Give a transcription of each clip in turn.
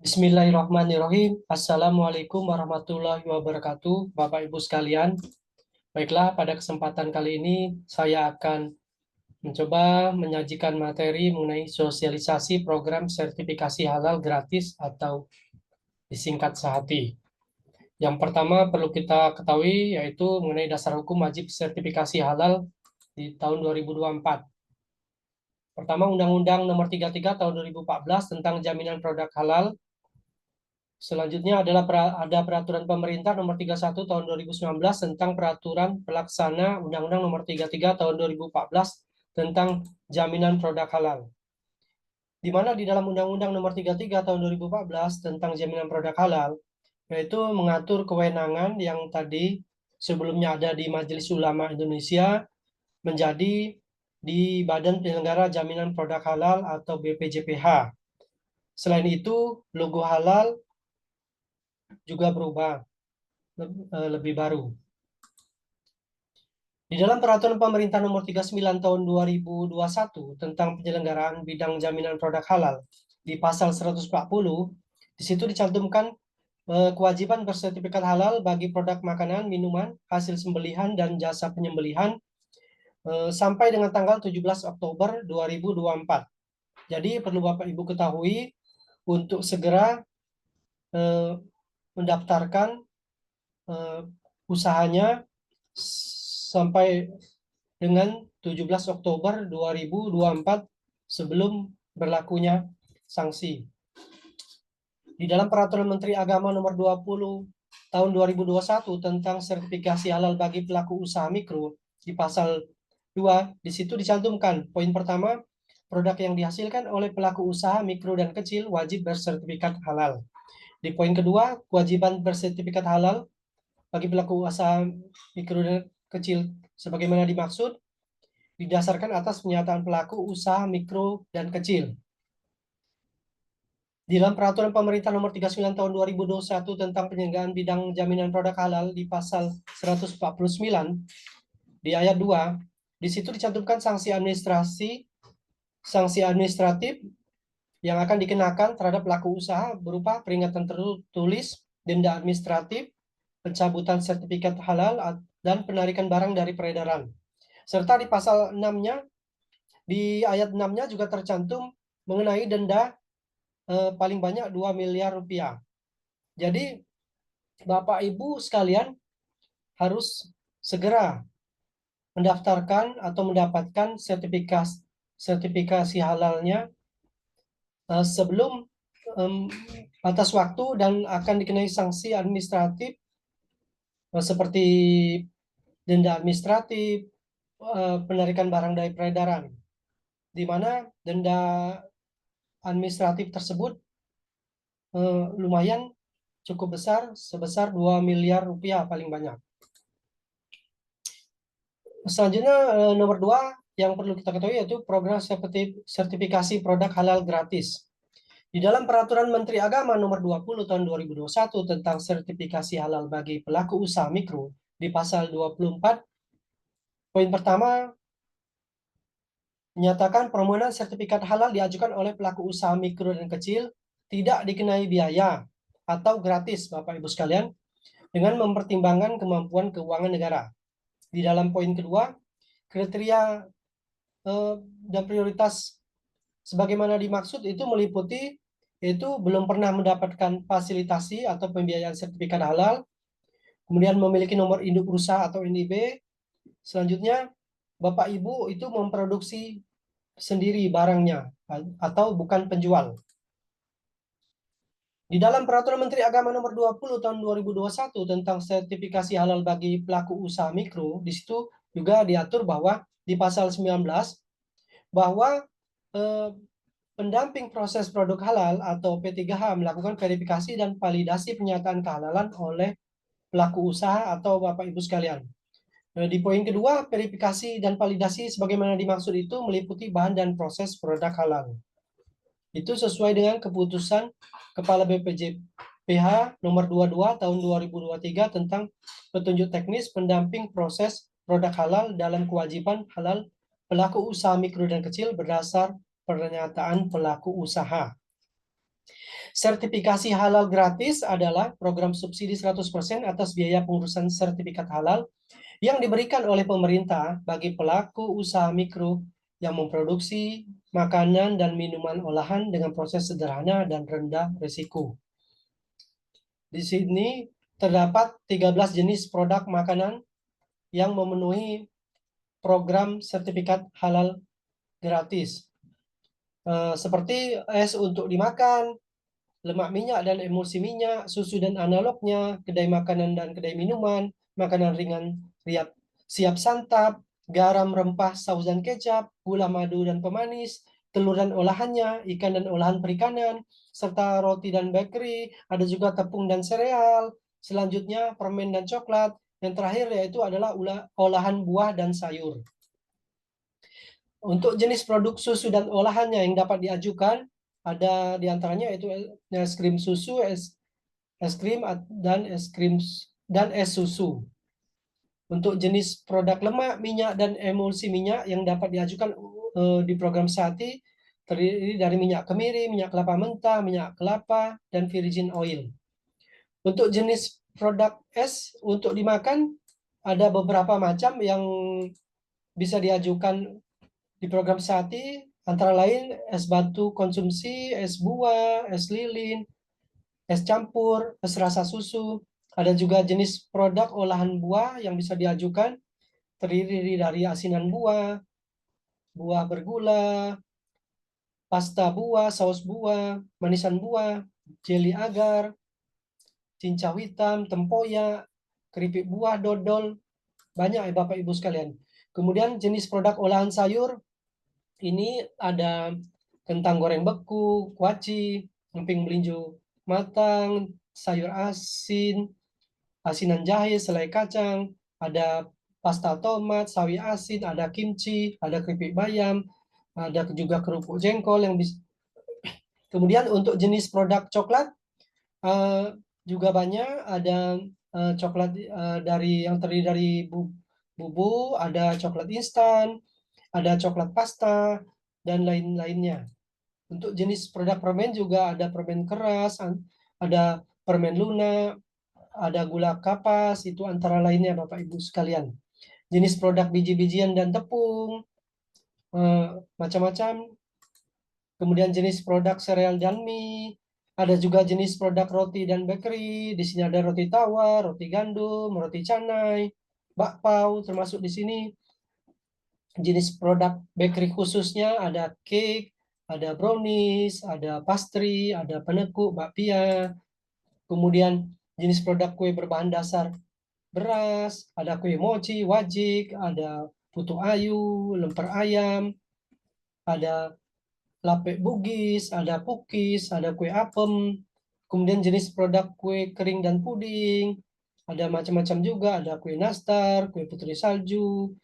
Bismillahirrahmanirrahim. Assalamualaikum warahmatullahi wabarakatuh, Bapak Ibu sekalian. Baiklah, pada kesempatan kali ini saya akan mencoba menyajikan materi mengenai sosialisasi program sertifikasi halal gratis atau disingkat SAHATI. Yang pertama perlu kita ketahui yaitu mengenai dasar hukum wajib sertifikasi halal di tahun 2024. Pertama, Undang-Undang Nomor 33 Tahun 2014 tentang Jaminan Produk Halal. Selanjutnya adalah ada Peraturan Pemerintah Nomor 31 Tahun 2019 tentang Peraturan Pelaksana Undang-Undang Nomor 33 Tahun 2014 tentang Jaminan Produk Halal. Di mana di dalam Undang-Undang Nomor 33 Tahun 2014 tentang Jaminan Produk Halal, yaitu mengatur kewenangan yang tadi sebelumnya ada di Majelis Ulama Indonesia menjadi di Badan Penyelenggara Jaminan Produk Halal atau BPJPH. Selain itu, logo halal juga berubah, lebih baru. Di dalam Peraturan Pemerintah Nomor 39 Tahun 2021 tentang penyelenggaraan bidang jaminan produk halal, di pasal 140, di situ dicantumkan kewajiban bersertifikat halal bagi produk makanan, minuman, hasil sembelihan, dan jasa penyembelihan sampai dengan tanggal 17 Oktober 2024. Jadi perlu Bapak Ibu ketahui untuk segera mendaftarkan usahanya sampai dengan 17 Oktober 2024 sebelum berlakunya sanksi. Di dalam Peraturan Menteri Agama Nomor 20 Tahun 2021 tentang sertifikasi halal bagi pelaku usaha mikro, di pasal 2, di situ dicantumkan poin pertama, produk yang dihasilkan oleh pelaku usaha mikro dan kecil wajib bersertifikat halal. Di poin kedua, kewajiban bersertifikat halal bagi pelaku usaha mikro dan kecil sebagaimana dimaksud didasarkan atas pernyataan pelaku usaha mikro dan kecil. Di dalam Peraturan Pemerintah Nomor 39 Tahun 2021 tentang penyelenggaraan bidang jaminan produk halal di pasal 149 di ayat 2, di situ dicantumkan sanksi administratif yang akan dikenakan terhadap pelaku usaha berupa peringatan tertulis, denda administratif, pencabutan sertifikat halal, dan penarikan barang dari peredaran. Serta di pasal 6-nya, di ayat 6-nya juga tercantum mengenai denda paling banyak 2 miliar rupiah. Jadi Bapak Ibu sekalian harus segera mendaftarkan atau mendapatkan sertifikasi halalnya sebelum batas waktu dan akan dikenai sanksi administratif seperti denda administratif, penarikan barang dari peredaran, di mana denda administratif tersebut lumayan cukup besar, sebesar 2 miliar rupiah paling banyak. Selanjutnya nomor 2 yang perlu kita ketahui yaitu program sertifikasi produk halal gratis. Di dalam Peraturan Menteri Agama Nomor 20 Tahun 2021 tentang sertifikasi halal bagi pelaku usaha mikro, di pasal 24, poin pertama menyatakan permohonan sertifikat halal diajukan oleh pelaku usaha mikro dan kecil tidak dikenai biaya atau gratis, Bapak Ibu sekalian, dengan mempertimbangkan kemampuan keuangan negara. Di dalam poin kedua, kriteria dan prioritas sebagaimana dimaksud itu meliputi yaitu belum pernah mendapatkan fasilitasi atau pembiayaan sertifikat halal, kemudian memiliki nomor induk usaha atau NIB, selanjutnya Bapak Ibu itu memproduksi sendiri barangnya atau bukan penjual. Di dalam Peraturan Menteri Agama Nomor 20 Tahun 2021 tentang sertifikasi halal bagi pelaku usaha mikro, di situ juga diatur bahwa di pasal 19 bahwa pendamping proses produk halal atau P3H melakukan verifikasi dan validasi pernyataan kehalalan oleh pelaku usaha atau Bapak Ibu sekalian. Di poin kedua, verifikasi dan validasi sebagaimana dimaksud itu meliputi bahan dan proses produk halal. Itu sesuai dengan keputusan Kepala BPJPH nomor 22 tahun 2023 tentang petunjuk teknis pendamping proses produk halal dalam kewajiban halal pelaku usaha mikro dan kecil berdasar pernyataan pelaku usaha. Sertifikasi halal gratis adalah program subsidi 100% atas biaya pengurusan sertifikat halal yang diberikan oleh pemerintah bagi pelaku usaha mikro yang memproduksi makanan dan minuman olahan dengan proses sederhana dan rendah risiko. Di sini terdapat 13 jenis produk makanan yang memenuhi program sertifikat halal gratis. Seperti es untuk dimakan, lemak minyak dan emulsi minyak, susu dan analognya, kedai makanan dan kedai minuman, makanan ringan siap santap, garam, rempah, saus dan kecap, gula, madu dan pemanis, telur dan olahannya, ikan dan olahan perikanan, serta roti dan bakery, ada juga tepung dan sereal, selanjutnya permen dan coklat, yang terakhir yaitu adalah olahan buah dan sayur. Untuk jenis produk susu dan olahannya yang dapat diajukan, ada diantaranya yaitu es krim susu, es krim dan es susu. Untuk jenis produk lemak, minyak, dan emulsi minyak yang dapat diajukan di program SATI terdiri dari minyak kemiri, minyak kelapa mentah, minyak kelapa, dan virgin oil. Untuk jenis produk es untuk dimakan, ada beberapa macam yang bisa diajukan di program SATI, antara lain es batu konsumsi, es buah, es lilin, es campur, es rasa susu. Ada juga jenis produk olahan buah yang bisa diajukan, terdiri dari asinan buah, buah bergula, pasta buah, saus buah, manisan buah, jeli agar, cincau hitam, tempoyak, keripik buah, dodol, banyak ya Bapak Ibu sekalian. Kemudian jenis produk olahan sayur, ini ada kentang goreng beku, kuaci, emping melinjo matang, sayur asin, asinan jahe, selai kacang, ada pasta tomat, sawi asin, ada kimchi, ada keripik bayam, ada juga kerupuk jengkol yang bisa. Kemudian untuk jenis produk coklat juga banyak, ada coklat dari yang terdiri dari bubuk, ada coklat instan, ada coklat pasta, dan lain-lainnya. Untuk jenis produk permen juga ada permen keras, ada permen lunak, ada gula kapas, itu antara lainnya Bapak Ibu sekalian. Jenis produk biji-bijian dan tepung, macam-macam. Kemudian jenis produk sereal dan mie, ada juga jenis produk roti dan bakery. Di sini ada roti tawar, roti gandum, roti canai, bakpao termasuk di sini. Jenis produk bakery khususnya ada cake, ada brownies, ada pastry, ada penekuk, bakpia. Kemudian jenis produk kue berbahan dasar beras, ada kue mochi, wajik, ada putu ayu, lemper ayam, ada lapek bugis, ada pukis, ada kue apem. Kemudian jenis produk kue kering dan puding, ada macam-macam juga, ada kue nastar, kue putri salju.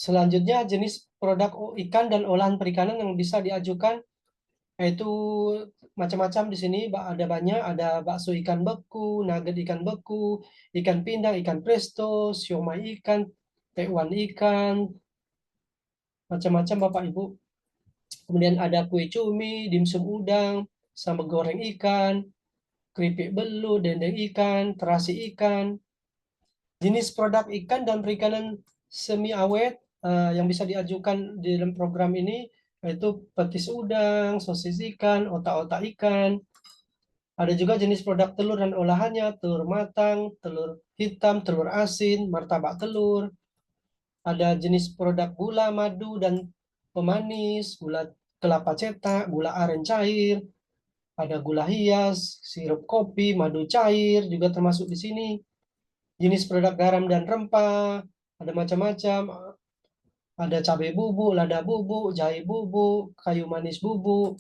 Selanjutnya jenis produk ikan dan olahan perikanan yang bisa diajukan, yaitu macam-macam di sini, ada banyak, ada bakso ikan beku, nugget ikan beku, ikan pindang, ikan presto, siomay ikan, tekwan ikan, macam-macam Bapak Ibu. Kemudian ada kue cumi, dimsum udang, sambal goreng ikan, keripik belut, dendeng ikan, terasi ikan. Jenis produk ikan dan perikanan semi awet yang bisa diajukan di dalam program ini yaitu petis udang, sosis ikan, otak-otak ikan. Ada juga jenis produk telur dan olahannya, telur matang, telur hitam, telur asin, martabak telur. Ada jenis produk gula, madu, dan pemanis, gula kelapa cetak, gula aren cair, ada gula hias, sirup kopi, madu cair, juga termasuk di sini. Jenis produk garam dan rempah, ada macam-macam. Ada cabai bubuk, lada bubuk, jahe bubuk, kayu manis bubuk.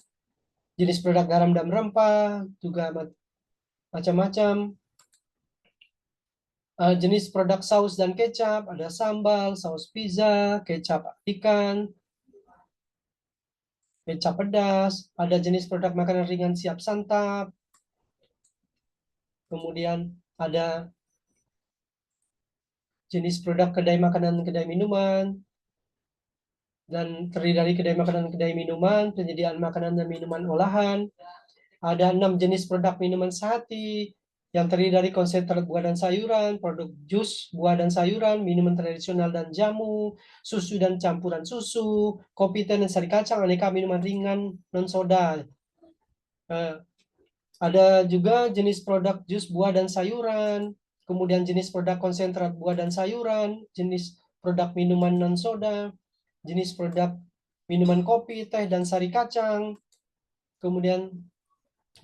Jenis produk garam dan rempah juga macam-macam. Jenis produk saus dan kecap, ada sambal, saus pizza, kecap ikan, kecap pedas, ada jenis produk makanan ringan siap santap, kemudian ada jenis produk kedai makanan, kedai minuman, dan terdiri dari kedai makanan, kedai minuman, penyediaan makanan dan minuman olahan, Ada 6 jenis produk minuman sehati yang terdiri dari konsentrat buah dan sayuran, produk jus buah dan sayuran, minuman tradisional dan jamu, susu dan campuran susu, kopi teh dan sari kacang, aneka minuman ringan non soda. Ada juga jenis produk jus buah dan sayuran, kemudian jenis produk konsentrat buah dan sayuran, jenis produk minuman non soda, jenis produk minuman kopi, teh, dan sari kacang, kemudian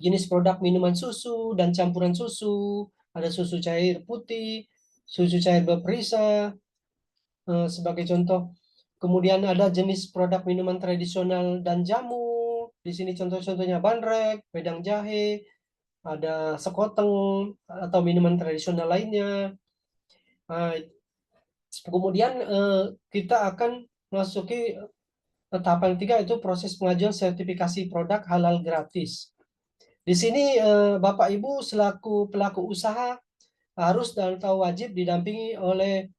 jenis produk minuman susu dan campuran susu, ada susu cair putih, susu cair berperisa, sebagai contoh. Kemudian ada jenis produk minuman tradisional dan jamu. Di sini contoh-contohnya bandrek, wedang jahe, ada sekoteng atau minuman tradisional lainnya. Kemudian kita akan masuki tahapan ketiga, itu proses pengajuan sertifikasi produk halal gratis. Di sini Bapak Ibu selaku pelaku usaha harus dan atau wajib didampingi oleh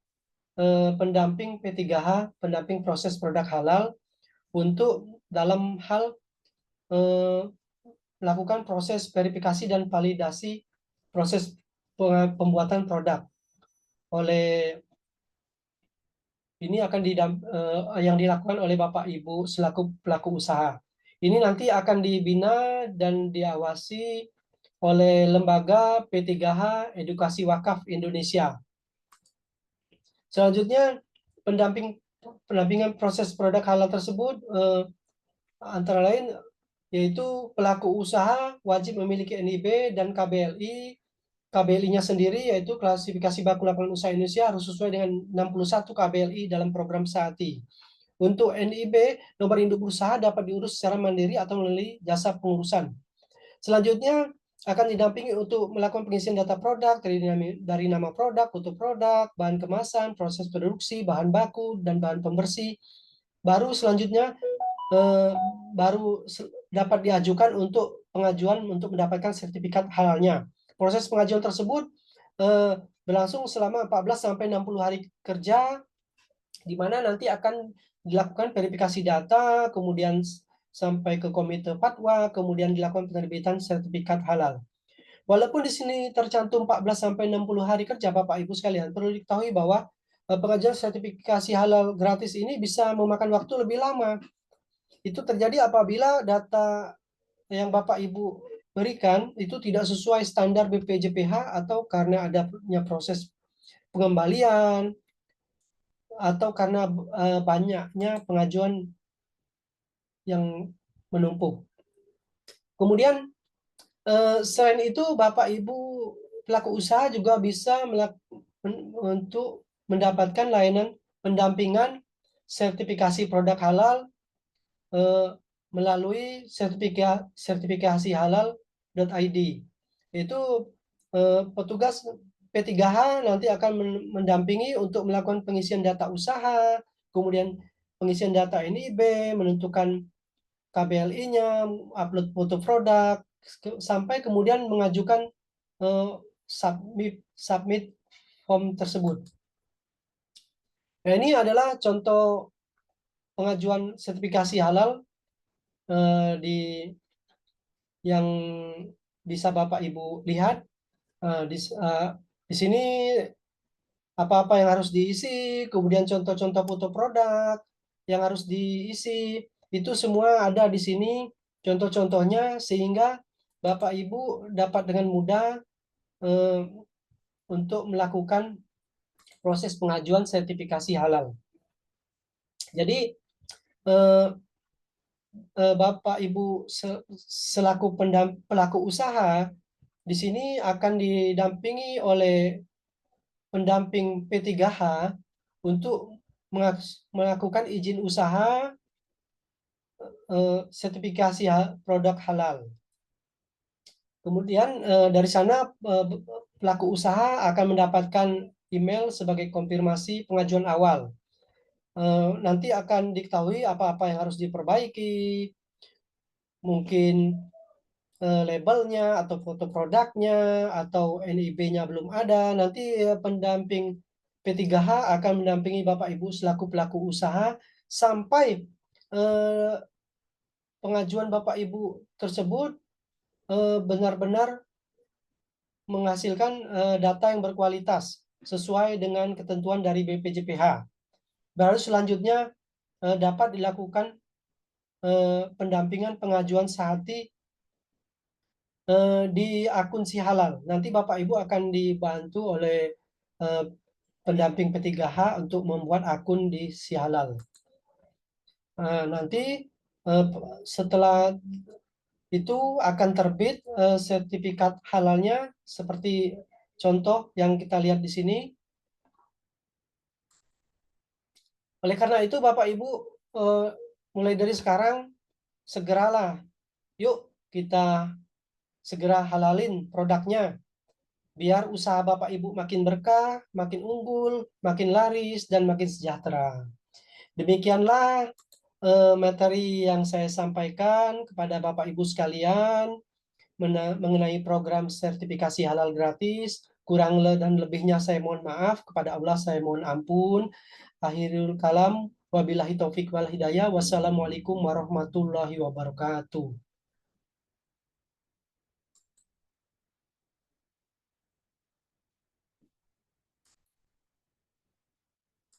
pendamping P3H, pendamping proses produk halal, untuk dalam hal melakukan proses verifikasi dan validasi proses pembuatan produk. Oleh ini akan yang dilakukan oleh Bapak Ibu selaku pelaku usaha. Ini nanti akan dibina dan diawasi oleh lembaga P3H Edukasi Wakaf Indonesia. Selanjutnya, pendampingan proses produk halal tersebut antara lain yaitu pelaku usaha wajib memiliki NIB dan KBLI. KBLI-nya sendiri yaitu klasifikasi baku lapangan usaha Indonesia harus sesuai dengan 61 KBLI dalam program SAATI. Untuk NIB, nomor induk usaha dapat diurus secara mandiri atau melalui jasa pengurusan. Selanjutnya akan didampingi untuk melakukan pengisian data produk dari nama produk, kutub produk, bahan kemasan, proses produksi, bahan baku, dan bahan pembersih. Baru selanjutnya baru dapat diajukan untuk pengajuan untuk mendapatkan sertifikat halalnya. Proses pengajuan tersebut berlangsung selama 14-60 hari kerja, di mana nanti akan dilakukan verifikasi data, kemudian sampai ke komite fatwa, kemudian dilakukan penerbitan sertifikat halal. Walaupun di sini tercantum 14-60 hari kerja, Bapak Ibu sekalian, perlu diketahui bahwa pengajuan sertifikasi halal gratis ini bisa memakan waktu lebih lama. Itu terjadi apabila data yang Bapak Ibu berikan itu tidak sesuai standar BPJPH, atau karena adanya proses pengembalian, atau karena banyaknya pengajuan yang menumpuk. Kemudian selain itu Bapak Ibu pelaku usaha juga bisa untuk mendapatkan layanan pendampingan sertifikasi produk halal melalui sertifikasi halal.id. Itu petugas P3H nanti akan mendampingi untuk melakukan pengisian data usaha, kemudian pengisian data NIB, menentukan KBLI-nya, upload foto produk, sampai kemudian mengajukan submit form tersebut. Nah, ini adalah contoh pengajuan sertifikasi halal yang bisa Bapak Ibu lihat. Di sini apa-apa yang harus diisi, kemudian contoh-contoh foto produk yang harus diisi, itu semua ada di sini contoh-contohnya, sehingga Bapak Ibu dapat dengan mudah untuk melakukan proses pengajuan sertifikasi halal. Jadi Bapak Ibu selaku pelaku usaha di sini akan didampingi oleh pendamping P3H untuk melakukan izin usaha sertifikasi produk halal. Kemudian dari sana pelaku usaha akan mendapatkan email sebagai konfirmasi pengajuan awal. Nanti akan diketahui apa-apa yang harus diperbaiki, mungkin labelnya atau foto produknya atau NIB-nya belum ada. Nanti pendamping P3H akan mendampingi Bapak Ibu selaku pelaku usaha sampai pengajuan Bapak Ibu tersebut benar-benar menghasilkan data yang berkualitas sesuai dengan ketentuan dari BPJPH. Baru selanjutnya dapat dilakukan pendampingan pengajuan sehati di akun Si Halal. Nanti Bapak Ibu akan dibantu oleh pendamping P3H untuk membuat akun di Si Halal. Nanti setelah itu akan terbit sertifikat halalnya seperti contoh yang kita lihat di sini. Oleh karena itu Bapak Ibu mulai dari sekarang segeralah yuk kita segera halalin produknya biar usaha Bapak Ibu makin berkah, makin unggul, makin laris dan makin sejahtera. Demikianlah materi yang saya sampaikan kepada Bapak Ibu sekalian mengenai program sertifikasi halal gratis. Kurang dan lebihnya saya mohon maaf, kepada Allah saya mohon ampun. Akhirul kalam, wabillahi taufik wal hidayah. Wassalamualaikum warahmatullahi wabarakatuh.